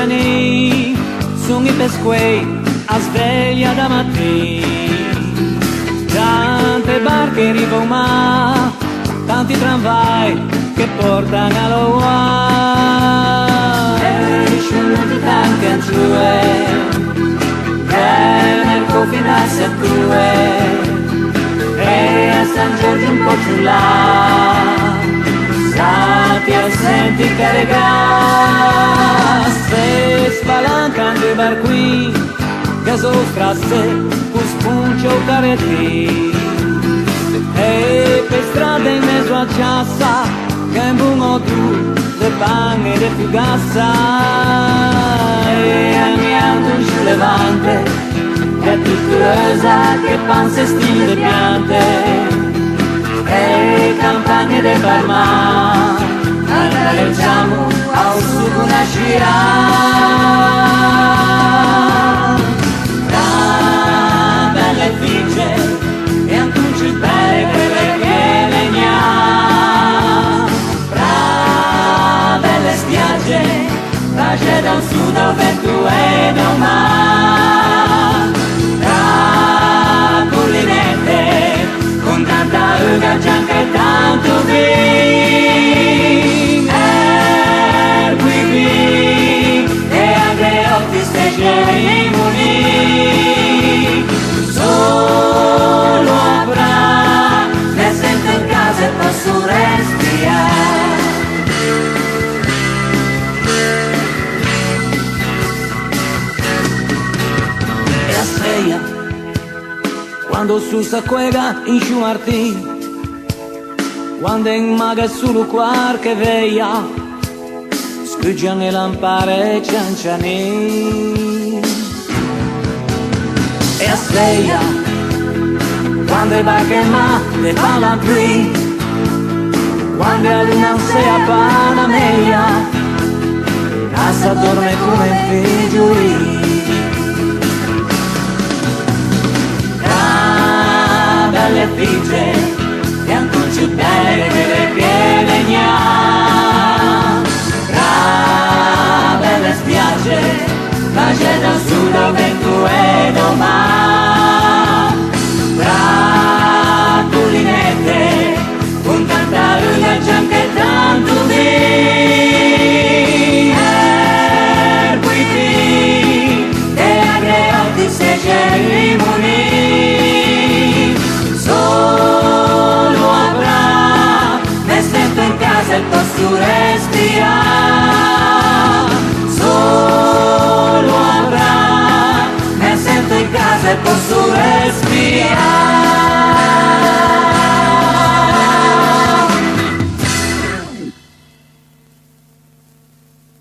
cianciani, sono i pesquei a sveglia da mattina. Tante barche in riva al mare, tanti tramvai che portano all'Hawaii. E sono tanti anciue, che nel confinarsi a due, e a San Giorgio un po' più là, stati assenti caricati, se spalancano i barqui, che sono strasse, con spuncio caretti, e per strada in mezzo a ciassa, che in buono tu, le panne e le fugassa, e andiamo sul levante, è pitturosa che panze stile piante, e campagne del Parma, andaleggiamo al sugo nascerà. Tra belle figlie e antunci belle quelle che legna, tra belle spiagge, pace dal sud al vento e dal mare, tra collinette con tanta uga bianca e tanto vin, qui e agreotti specie i mulini, solo avrà, ne sento in casa e posso respirare. E a sveia, quando su sta quega in sciumartì, quando in maga solo qualche veia, scucciano le lampare e cianciani. E a sveia, quando i barche ma le parlano qui, quando la luna si appana meglio, casa dorme come un figlio. Belle figlie e antunci belle quelle che legna, tra belle spiagge, pace dal sud al vento e dal mare, tra collinette con tanta uga bianca e tanto vino, qui e agreotti se c'è i mulini.